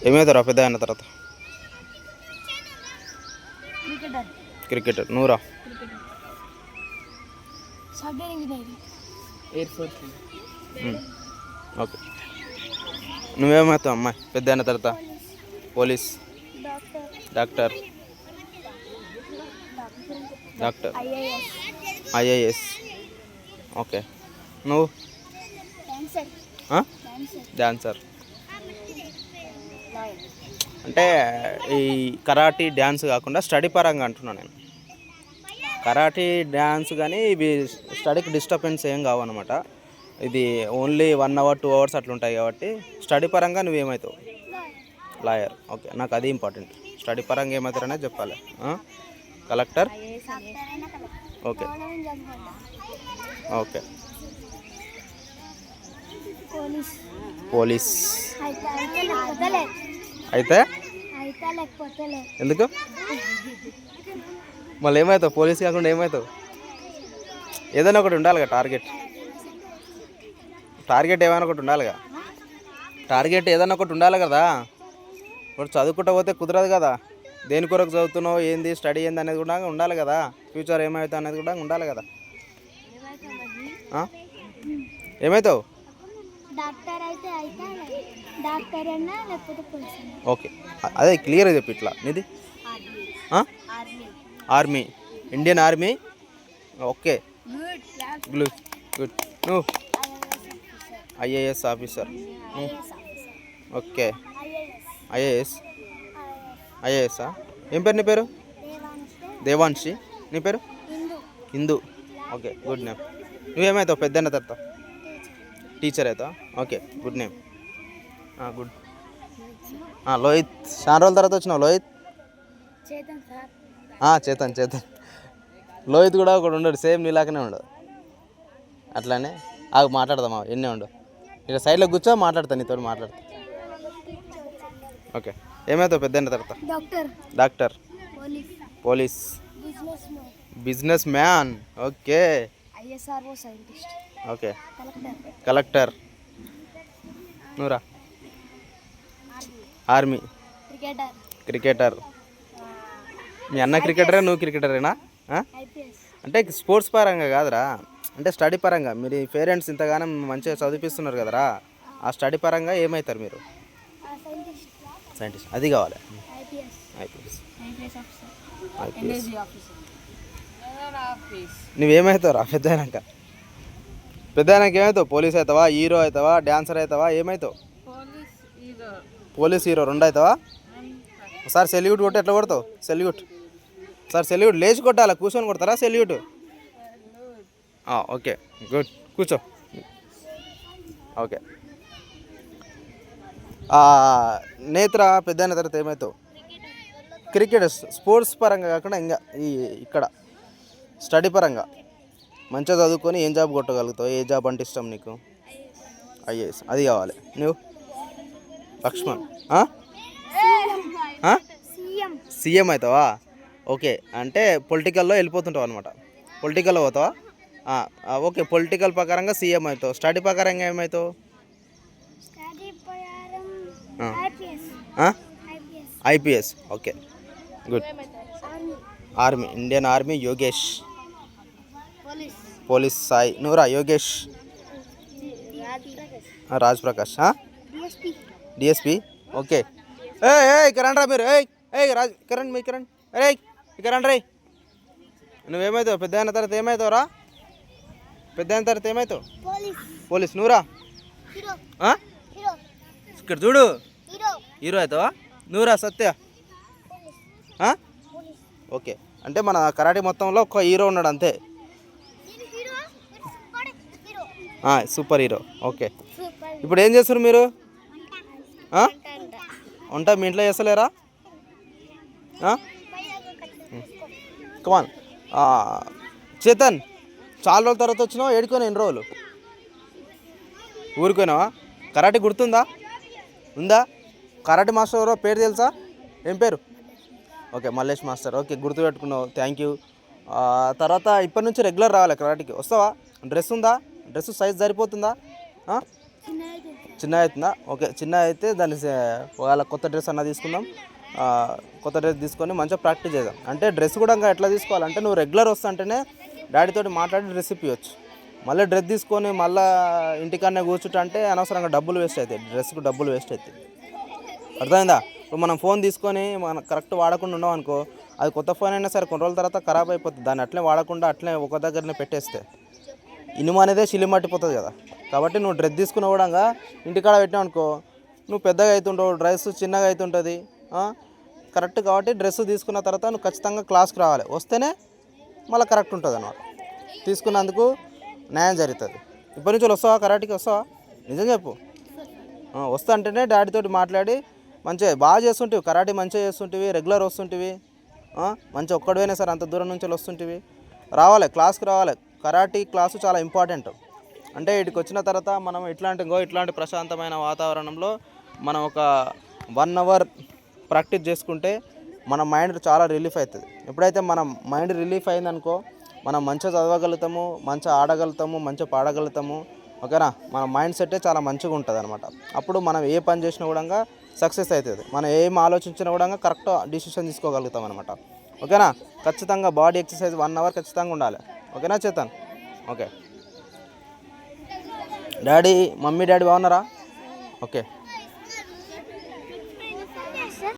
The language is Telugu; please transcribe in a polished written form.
ఏమవుతారా పెద్ద అయిన తర్వాత? క్రికెటర్. క్రికెటర్. నువ్వురా? Cricketer. Software engineering. Air force. Okay. నువ్వేమవుతావు అమ్మాయి పెద్ద అయిన తర్వాత? Police, doctor, doctor, IAS. Okay. నువ్వు? డాన్సర్. అంటే ఈ కరాటీ డ్యాన్స్ కాకుండా స్టడీ పరంగా అంటున్నాను నేను. కరాటీ డ్యాన్స్ కానీ ఇవి స్టడీకి డిస్టర్బెన్స్ ఏం కావన్నమాట. ఇది ఓన్లీ 1 hour 2 hours అట్లుంటాయి కాబట్టి స్టడీ పరంగా నువ్వేమవుతావు? లాయర్. ఓకే, నాకు అది ఇంపార్టెంట్. స్టడీ పరంగా ఏమవుతారనే చెప్పాలి. కలెక్టర్. Okay okay. పోలీస్ అయితే ఎందుకు మళ్ళీ ఏమవుతావు? పోలీస్ కాకుండా ఏమవుతావు? ఏదైనా ఒకటి ఉండాలిగా టార్గెట్. టార్గెట్ ఏమైనా ఒకటి ఉండాలిగా. టార్గెట్ ఏదైనా ఒకటి ఉండాలి కదా. ఇప్పుడు చదువుకుంటూ పోతే కుదరదు కదా. దేని కొరకు చదువుతున్నావు, ఏంది స్టడీ ఏంది అనేది కూడా ఉండాలి కదా. ఫ్యూచర్ ఏమవుతావు అనేది కూడా ఉండాలి కదా. ఏమవుతావు? ఓకే, అదే క్లియర్గా చెప్పి ఇట్లా నీది. Army, Indian army. Okay, good. నువ్వు? IAS officer. ఓకే, ఐఏఎస్ఆ? ఏం పేరు నీ పేరు? దేవాన్షి. నీ పేరు? హిందూ. Okay, good name. నువ్వేమవుతావు పెద్దన్న తర్వాత? టీచర్ అవుతావు. Okay, good name. Good. Lohit. చాలా రోజుల తర్వాత వచ్చినావు లోహిత్. చేతన్. లోహిత్ కూడా ఒకడు ఉండడు, సేమ్ నీలాగానే ఉండడు. అట్లానే మాట్లాడదామా? ఎన్నే ఉండు. ఇక సైడ్లో కూర్చో, మాట్లాడతా, నీతో మాట్లాడతా. ఓకే, ఏమవుతావు పెద్ద తర్వాత? Doctor, police, business man. Okay. Okay, collector. నువ్వురా? Army, cricketer. మీ అన్న క్రికెటరే, నువ్వు క్రికెటరేనా? అంటే స్పోర్ట్స్ పరంగా కాదురా, అంటే స్టడీ పరంగా. మీరు పేరెంట్స్ ఇంతగానో మంచిగా చదివిస్తున్నారు కదరా, ఆ స్టడీ పరంగా ఏమవుతారు మీరు? సైంటిస్ట్. అది కావాలి. ఐపీఎస్. నువ్వేమవుతావురా పెద్ద అయినాక? పెద్ద అయినాక ఏమవుతావు? పోలీస్ అవుతావా, హీరో అవుతావా, డాన్సర్ అవుతావా, ఏమవుతావు? పోలీస్, హీరో రెండు అవుతావా? ఒకసారి సెల్యూట్ కొట్టి ఎట్లా కొడతావు? సెల్యూట్. సార్ సెల్యూట్ లేచి కొట్టాలా, కూర్చొని కొడతారా సెల్యూట్? Okay, good. కూర్చో. ఓకే. నేత్ర పెద్ద అయిన తర్వాత ఏమవుతావు? క్రికెట్. స్పోర్ట్స్ పరంగా కాకుండా ఇంకా ఇక్కడ స్టడీ పరంగా మంచిగా చదువుకొని ఏం జాబ్ కొట్టగలుగుతావు? ఏ జాబ్ అంటే ఇష్టం నీకు? ఐఏఎస్. అది కావాలి. నువ్వు? లక్ష్మణ్. సీఎం అవుతావా? ఓకే, అంటే పొలిటికల్లో వెళ్ళిపోతుంటావు అనమాట. పొలిటికల్లో పోతావా? ఓకే, పొలిటికల్ ప్రకారంగా సీఎం అవుతావు. స్టడీ ప్రకారంగా ఏమవుతావు? IPS. Okay, good. Army, Indian army. Yogesh. Police Sai. నువ్వురా? యోగేష్. రాజ్ ప్రకాష్. డిఎస్పి. ఓకే. ఇక్కడ రండిరా మీరు. రాజ్ ఇక్కడ రండి, ఇక్కడ రండి. ఇక్కడ రండి రే. నువ్వేమవుతావు పెద్ద అయిన తర్వాత? ఏమవుతావురా పెద్ద అయిన తర్వాత? ఏమవుతావు? పోలీస్. నువ్వురా? ఇక్కడ చూడు, హీరో అవుతావా? నువ్వురా? సత్య. ఓకే, అంటే మన కరాటే మొత్తంలో ఒక్క హీరో ఉన్నాడు అంతే. Super hero. ఓకే, ఇప్పుడు ఏం చేస్తారు మీరు? వంట మీ ఇంట్లో చేస్తలేరా? కమాన్. చేతన్, చాలా రోజుల తర్వాత వచ్చినావు. ఏడుకోనా ఎన్ని రోజులు? ఊరిపోయినావా? కరాటే గుర్తుందా? ఉందా? కరాటే మాస్టర్ ఎవరో పేరు తెలుసా? ఏం పేరు? Okay, Mallesh master. ఓకే, గుర్తుపెట్టుకున్నావు. Thank you. తర్వాత ఇప్పటి నుంచి రెగ్యులర్ రావాలి కరాటీకి. వస్తావా? డ్రెస్ ఉందా? డ్రెస్ సైజ్ సరిపోతుందా? చిన్న అవుతుందా? ఓకే, చిన్న అయితే దాన్ని వాళ్ళ కొత్త డ్రెస్ అన్న తీసుకుందాం. కొత్త డ్రెస్ తీసుకొని మంచిగా ప్రాక్టీస్ చేద్దాం. అంటే డ్రెస్ కూడా ఇంకా ఎట్లా తీసుకోవాలంటే నువ్వు రెగ్యులర్ వస్తుంటేనే డాడీతో మాట్లాడి డ్రెస్ ఇప్పించవచ్చు. మళ్ళీ డ్రెస్ తీసుకొని మళ్ళీ ఇంటికాడనే కూర్చుంటా అంటే అనవసరంగా డబ్బులు వేస్ట్ అవుతాయి, డ్రెస్కు డబ్బులు వేస్ట్ అవుతాయి. అర్థమైందా? ఇప్పుడు మనం ఫోన్ తీసుకొని మనం కరెక్ట్ వాడకుండా ఉన్నాం అనుకో, అది కొత్త ఫోన్ అయినా సరే కొన్ని రోజుల తర్వాత ఖరాబ్ అయిపోతుంది. దాన్ని అట్లే వాడకుండా అట్లే ఒక దగ్గరనే పెట్టేస్తే ఇనుము అనేది సిలిమట్టిపోతుంది కదా. కాబట్టి నువ్వు డ్రెస్ తీసుకున్న కూడా ఇంటికాడ పెట్టినావు అనుకో, నువ్వు పెద్దగా అవుతుంటావు, డ్రెస్ చిన్నగా అవుతుంటుంది. కరెక్ట్ కాబట్టి డ్రెస్ తీసుకున్న తర్వాత నువ్వు ఖచ్చితంగా క్లాస్కి రావాలి, వస్తేనే మళ్ళీ కరెక్ట్ ఉంటుంది అన్నమాట. తీసుకున్నందుకు న్యాయం జరుగుతుంది. ఇప్పటి నుంచి వస్తావా? కరాటీకి వస్తావా? నిజంగా చెప్పు. వస్తా అంటేనే డాడీతోటి మాట్లాడి మంచిగా బాగా చేస్తుంటివి, కరాటీ మంచిగా చేస్తుంటివి, రెగ్యులర్ వస్తుంటివి, మంచిగా ఒక్కడివైనా సరే అంత దూరం నుంచి వస్తుంటివి. రావాలి, క్లాస్కి రావాలి. కరాటీ క్లాసు చాలా ఇంపార్టెంట్. అంటే ఇక్కడికి వచ్చిన తర్వాత మనం ఇట్లాంటి ప్రశాంతమైన వాతావరణంలో మనం ఒక 1 అవర్ ప్రాక్టీస్ చేసుకుంటే మన మైండ్ చాలా రిలీఫ్ అవుతుంది. ఎప్పుడైతే మనం మైండ్ రిలీఫ్ అయిందనుకో మనం మంచిగా చదవగలుగుతాము, మంచిగా ఆడగలుగుతాము, మంచిగా పాడగలుగుతాము. ఓకేనా? మన మైండ్ సెట్టే చాలా మంచిగా ఉంటుంది అనమాట. అప్పుడు మనం ఏ పని చేసినా కూడా సక్సెస్ అవుతుంది. మనం ఏం ఆలోచించినా కూడా కరెక్ట్ డిసిషన్ తీసుకోగలుగుతాం అనమాట. ఓకేనా? ఖచ్చితంగా బాడీ ఎక్సర్సైజ్ 1 అవర్ ఖచ్చితంగా ఉండాలి. ఓకేనా Chetan? Okay. Daddy, mummy daddy బాగున్నారా? ఓకే.